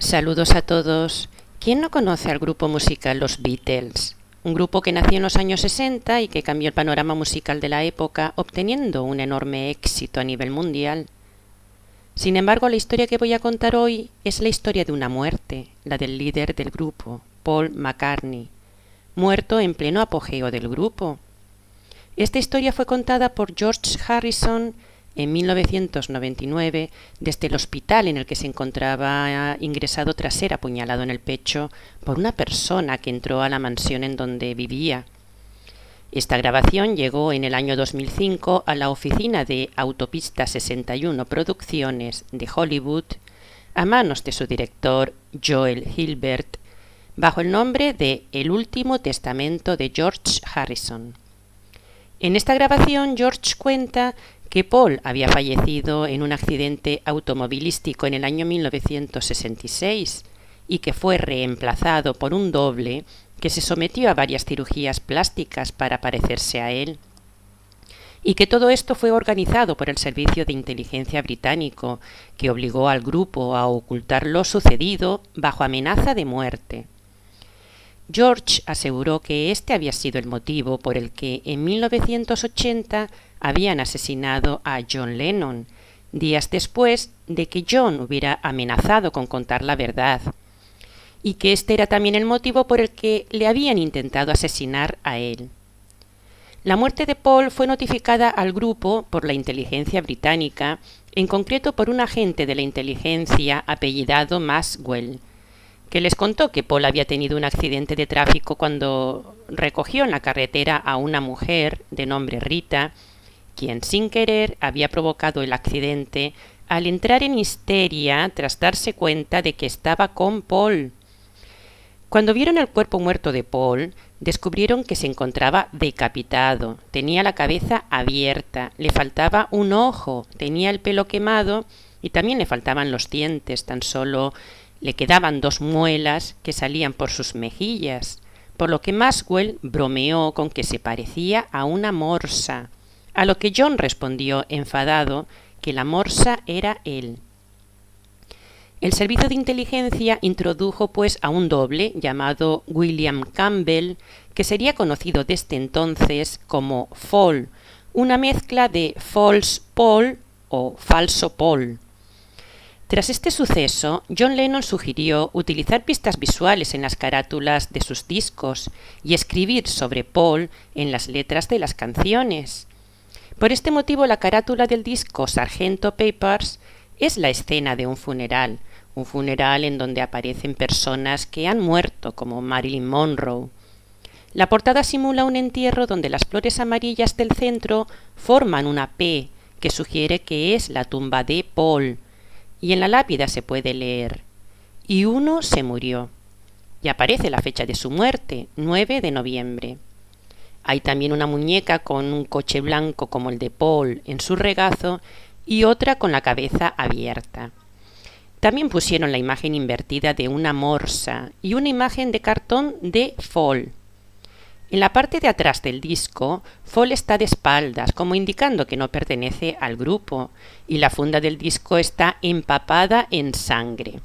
Saludos a todos. ¿Quién no conoce al grupo musical Los Beatles? Un grupo que nació en los años 60 y que cambió el panorama musical de la época, obteniendo un enorme éxito a nivel mundial. Sin embargo, la historia que voy a contar hoy es la historia de una muerte, la del líder del grupo, Paul McCartney, muerto en pleno apogeo del grupo. Esta historia fue contada por George Harrison en 1999 desde el hospital en el que se encontraba ingresado tras ser apuñalado en el pecho por una persona que entró a la mansión en donde vivía. Esta grabación llegó en el año 2005 a la oficina de Autopista 61 Producciones de Hollywood a manos de su director Joel Hilbert bajo el nombre de El último testamento de George Harrison. En esta grabación George cuenta que Paul había fallecido en un accidente automovilístico en el año 1966 y que fue reemplazado por un doble que se sometió a varias cirugías plásticas para parecerse a él, y que todo esto fue organizado por el Servicio de Inteligencia británico, que obligó al grupo a ocultar lo sucedido bajo amenaza de muerte. George aseguró que este había sido el motivo por el que en 1980 habían asesinado a John Lennon, días después de que John hubiera amenazado con contar la verdad, y que este era también el motivo por el que le habían intentado asesinar a él. La muerte de Paul fue notificada al grupo por la inteligencia británica, en concreto por un agente de la inteligencia apellidado Maxwell, que les contó que Paul había tenido un accidente de tráfico cuando recogió en la carretera a una mujer de nombre Rita, quien sin querer había provocado el accidente al entrar en histeria tras darse cuenta de que estaba con Paul. Cuando vieron el cuerpo muerto de Paul, descubrieron que se encontraba decapitado, tenía la cabeza abierta, le faltaba un ojo, tenía el pelo quemado y también le faltaban los dientes, tan solo le quedaban 2 muelas que salían por sus mejillas, por lo que Maxwell bromeó con que se parecía a una morsa, a lo que John respondió enfadado que la morsa era él. El servicio de inteligencia introdujo pues a un doble llamado William Campbell, que sería conocido desde entonces como Fall, una mezcla de False Paul o falso Paul. Tras este suceso, John Lennon sugirió utilizar pistas visuales en las carátulas de sus discos y escribir sobre Paul en las letras de las canciones. Por este motivo, la carátula del disco Sgt. Pepper's es la escena de un funeral en donde aparecen personas que han muerto, como Marilyn Monroe. La portada simula un entierro donde las flores amarillas del centro forman una P, que sugiere que es la tumba de Paul, y en la lápida se puede leer: y uno se murió, y aparece la fecha de su muerte, 9 de noviembre. Hay también una muñeca con un coche blanco como el de Paul en su regazo y otra con la cabeza abierta. También pusieron la imagen invertida de una morsa y una imagen de cartón de Fall. En la parte de atrás del disco, Fall está de espaldas, como indicando que no pertenece al grupo, y la funda del disco está empapada en sangre.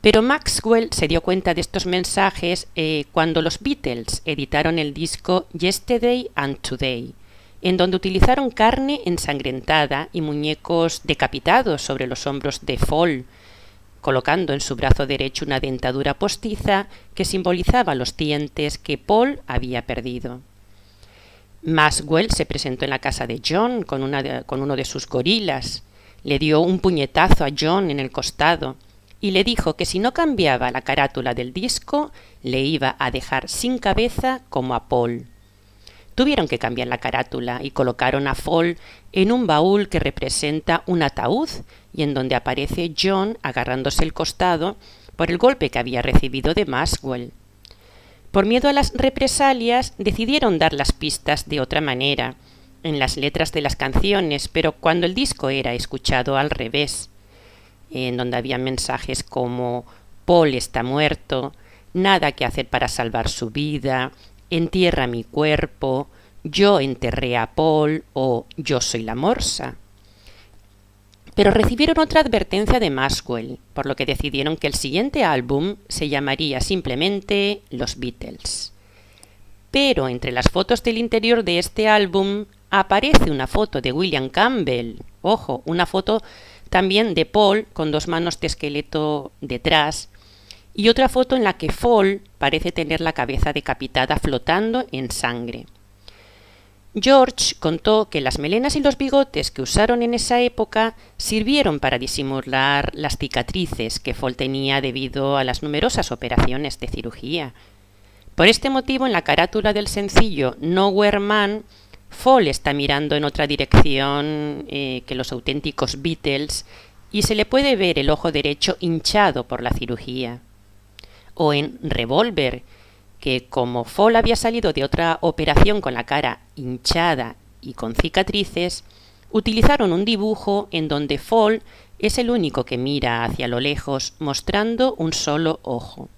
Pero Maxwell se dio cuenta de estos mensajes cuando los Beatles editaron el disco Yesterday and Today, en donde utilizaron carne ensangrentada y muñecos decapitados sobre los hombros de Fall, colocando en su brazo derecho una dentadura postiza que simbolizaba los dientes que Paul había perdido. Maxwell se presentó en la casa de John con uno de sus gorilas, le dio un puñetazo a John en el costado y le dijo que si no cambiaba la carátula del disco, le iba a dejar sin cabeza como a Paul. Tuvieron que cambiar la carátula y colocaron a Fall en un baúl que representa un ataúd y en donde aparece John agarrándose el costado por el golpe que había recibido de Maxwell. Por miedo a las represalias, decidieron dar las pistas de otra manera, en las letras de las canciones, pero cuando el disco era escuchado al revés, en donde había mensajes como Paul está muerto, nada que hacer para salvar su vida, entierra mi cuerpo, yo enterré a Paul o yo soy la morsa. Pero recibieron otra advertencia de Maxwell, por lo que decidieron que el siguiente álbum se llamaría simplemente Los Beatles. Pero entre las fotos del interior de este álbum aparece una foto de William Campbell. Ojo, una foto también de Paul con dos manos de esqueleto detrás y otra foto en la que Paul parece tener la cabeza decapitada flotando en sangre. George contó que las melenas y los bigotes que usaron en esa época sirvieron para disimular las cicatrices que Paul tenía debido a las numerosas operaciones de cirugía. Por este motivo, en la carátula del sencillo Nowhere Man, Paul está mirando en otra dirección que los auténticos Beatles y se le puede ver el ojo derecho hinchado por la cirugía. O en Revolver, que como Paul había salido de otra operación con la cara hinchada y con cicatrices, utilizaron un dibujo en donde Paul es el único que mira hacia lo lejos, mostrando un solo ojo.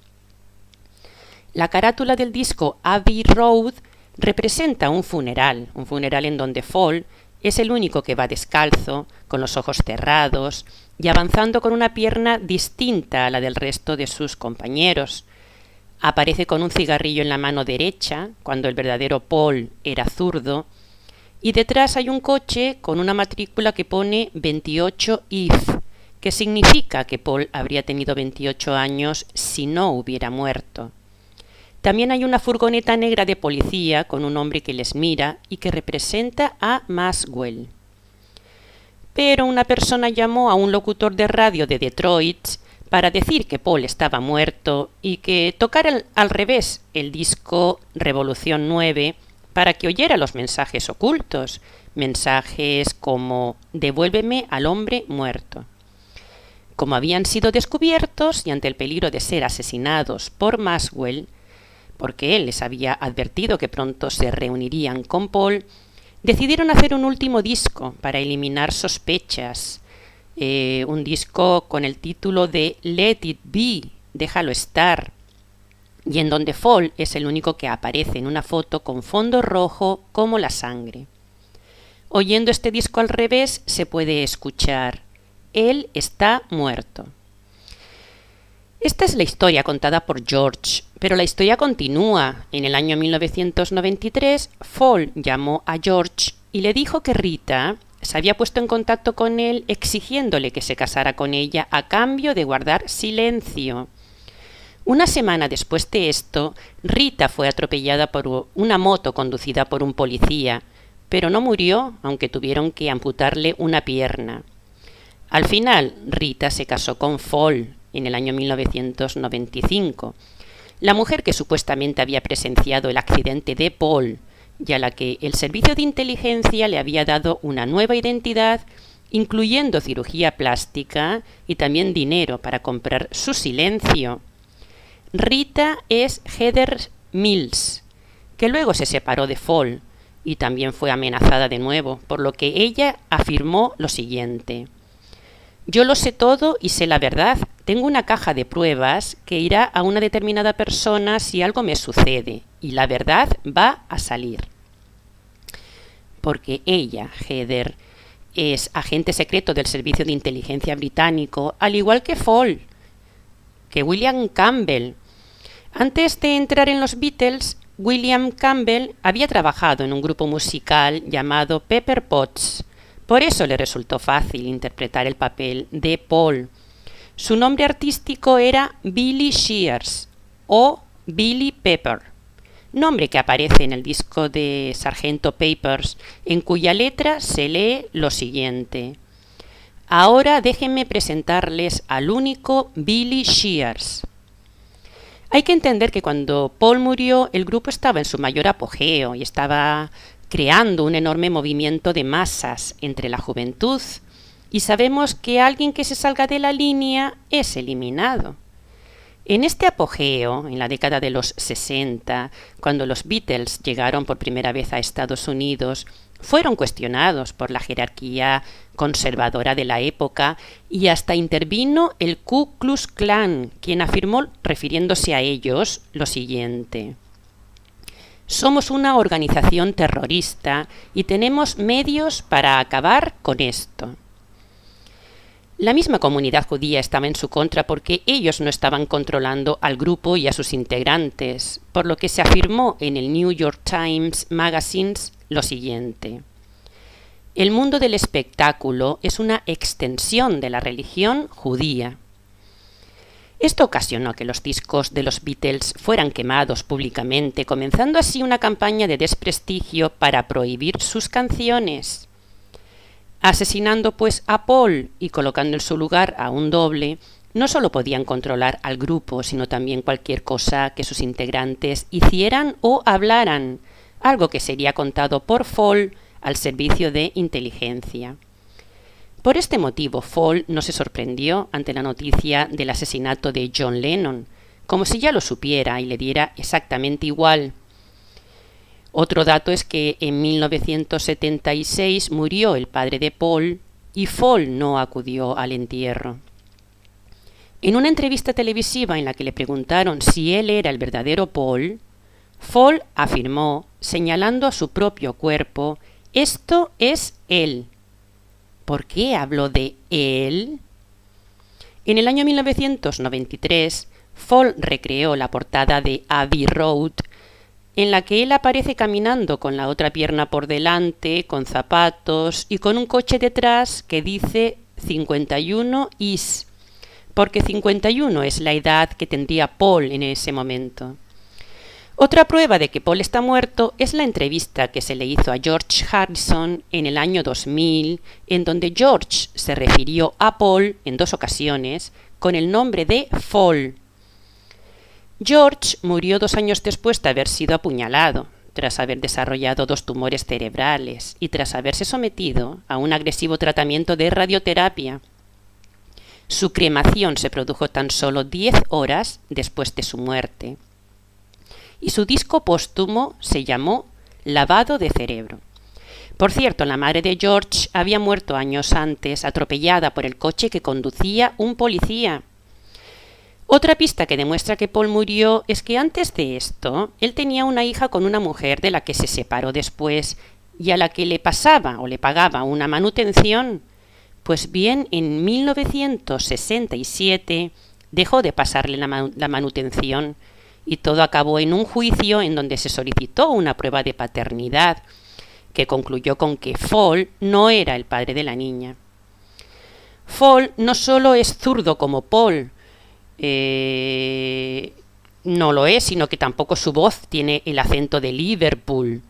La carátula del disco Abbey Road representa un funeral en donde Paul es el único que va descalzo, con los ojos cerrados y avanzando con una pierna distinta a la del resto de sus compañeros. Aparece con un cigarrillo en la mano derecha, cuando el verdadero Paul era zurdo, y detrás hay un coche con una matrícula que pone 28 if, que significa que Paul habría tenido 28 años si no hubiera muerto. También hay una furgoneta negra de policía con un hombre que les mira y que representa a Maxwell. Pero una persona llamó a un locutor de radio de Detroit para decir que Paul estaba muerto y que tocara al revés el disco Revolución 9 para que oyera los mensajes ocultos, mensajes como «Devuélveme al hombre muerto». Como habían sido descubiertos y ante el peligro de ser asesinados por Maxwell, porque él les había advertido que pronto se reunirían con Paul, decidieron hacer un último disco para eliminar sospechas. Un disco con el título de Let It Be, déjalo estar, y en donde Paul es el único que aparece en una foto con fondo rojo como la sangre. Oyendo este disco al revés se puede escuchar: él está muerto. Esta es la historia contada por George, pero la historia continúa. En el año 1993, Paul llamó a George y le dijo que Rita se había puesto en contacto con él exigiéndole que se casara con ella a cambio de guardar silencio. Una semana después de esto, Rita fue atropellada por una moto conducida por un policía, pero no murió, aunque tuvieron que amputarle una pierna. Al final, Rita se casó con Paul en el año 1995, la mujer que supuestamente había presenciado el accidente de Paul y a la que el servicio de inteligencia le había dado una nueva identidad, incluyendo cirugía plástica y también dinero para comprar su silencio. Rita es Heather Mills, que luego se separó de Paul y también fue amenazada de nuevo, por lo que ella afirmó lo siguiente: «Yo lo sé todo y sé la verdad. Tengo una caja de pruebas que irá a una determinada persona si algo me sucede, y la verdad va a salir». Porque ella, Heather, es agente secreto del Servicio de Inteligencia británico, al igual que Paul, que William Campbell. Antes de entrar en los Beatles, William Campbell había trabajado en un grupo musical llamado Pepper Potts. Por eso le resultó fácil interpretar el papel de Paul. Su nombre artístico era Billy Shears o Billy Pepper, nombre que aparece en el disco de Sgt. Pepper's, en cuya letra se lee lo siguiente: «Ahora déjenme presentarles al único Billy Shears». Hay que entender que cuando Paul murió, el grupo estaba en su mayor apogeo y estaba creando un enorme movimiento de masas entre la juventud, y sabemos que alguien que se salga de la línea es eliminado. En este apogeo, en la década de los 60, cuando los Beatles llegaron por primera vez a Estados Unidos, fueron cuestionados por la jerarquía conservadora de la época y hasta intervino el Ku Klux Klan, quien afirmó, refiriéndose a ellos, lo siguiente: «Somos una organización terrorista y tenemos medios para acabar con esto». La misma comunidad judía estaba en su contra porque ellos no estaban controlando al grupo y a sus integrantes, por lo que se afirmó en el New York Times Magazine lo siguiente: el mundo del espectáculo es una extensión de la religión judía. Esto ocasionó que los discos de los Beatles fueran quemados públicamente, comenzando así una campaña de desprestigio para prohibir sus canciones. Asesinando pues a Paul y colocando en su lugar a un doble, no solo podían controlar al grupo, sino también cualquier cosa que sus integrantes hicieran o hablaran, algo que sería contado por Fall al servicio de inteligencia. Por este motivo, Fall no se sorprendió ante la noticia del asesinato de John Lennon, como si ya lo supiera y le diera exactamente igual. Otro dato es que en 1976 murió el padre de Paul y Fall no acudió al entierro. En una entrevista televisiva en la que le preguntaron si él era el verdadero Paul, Fall afirmó, señalando a su propio cuerpo: «Esto es él». ¿Por qué habló de él? En el año 1993, Fall recreó la portada de Abbey Road, en la que él aparece caminando con la otra pierna por delante, con zapatos y con un coche detrás que dice 51 is, porque 51 es la edad que tendría Paul en ese momento. Otra prueba de que Paul está muerto es la entrevista que se le hizo a George Harrison en el año 2000, en donde George se refirió a Paul en 2 ocasiones con el nombre de Fall. George murió 2 años después de haber sido apuñalado, tras haber desarrollado 2 tumores cerebrales y tras haberse sometido a un agresivo tratamiento de radioterapia. Su cremación se produjo tan solo 10 horas después de su muerte. Y su disco póstumo se llamó Lavado de Cerebro. Por cierto, la madre de George había muerto años antes, atropellada por el coche que conducía un policía. Otra pista que demuestra que Paul murió es que antes de esto, él tenía una hija con una mujer de la que se separó después y a la que le pasaba o le pagaba una manutención. Pues bien, en 1967 dejó de pasarle la manutención y todo acabó en un juicio en donde se solicitó una prueba de paternidad que concluyó con que Fall no era el padre de la niña. Fall no solo es zurdo como Paul, no lo es, sino que tampoco su voz tiene el acento de Liverpool,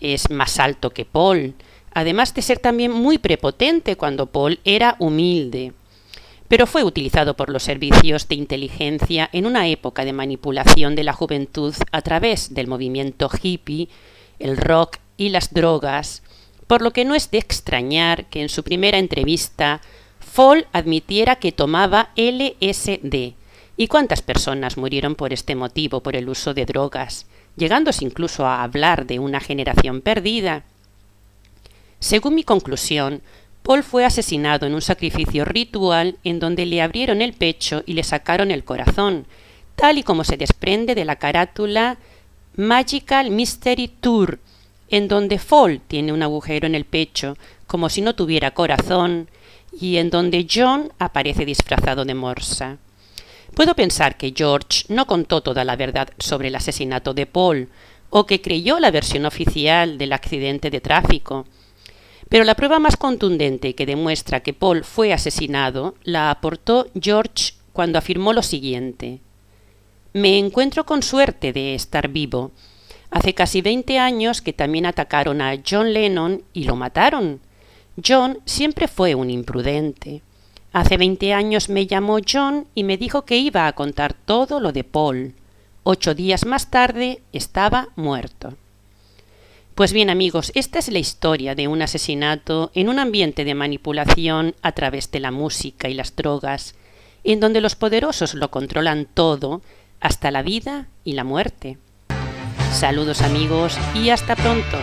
es más alto que Paul, además de ser también muy prepotente cuando Paul era humilde. Pero fue utilizado por los servicios de inteligencia en una época de manipulación de la juventud a través del movimiento hippie, el rock y las drogas, por lo que no es de extrañar que en su primera entrevista Fall admitiera que tomaba LSD. ¿Y cuántas personas murieron por este motivo, por el uso de drogas, llegándose incluso a hablar de una generación perdida? Según mi conclusión, Paul fue asesinado en un sacrificio ritual en donde le abrieron el pecho y le sacaron el corazón, tal y como se desprende de la carátula Magical Mystery Tour, en donde Fall tiene un agujero en el pecho como si no tuviera corazón y en donde John aparece disfrazado de morsa. Puedo pensar que George no contó toda la verdad sobre el asesinato de Paul o que creyó la versión oficial del accidente de tráfico. Pero la prueba más contundente que demuestra que Paul fue asesinado la aportó George cuando afirmó lo siguiente: «Me encuentro con suerte de estar vivo. Hace casi 20 años que también atacaron a John Lennon y lo mataron. John siempre fue un imprudente. Hace 20 años me llamó John y me dijo que iba a contar todo lo de Paul. 8 días más tarde estaba muerto». Pues bien, amigos, esta es la historia de un asesinato en un ambiente de manipulación a través de la música y las drogas, en donde los poderosos lo controlan todo, hasta la vida y la muerte. Saludos, amigos, y hasta pronto.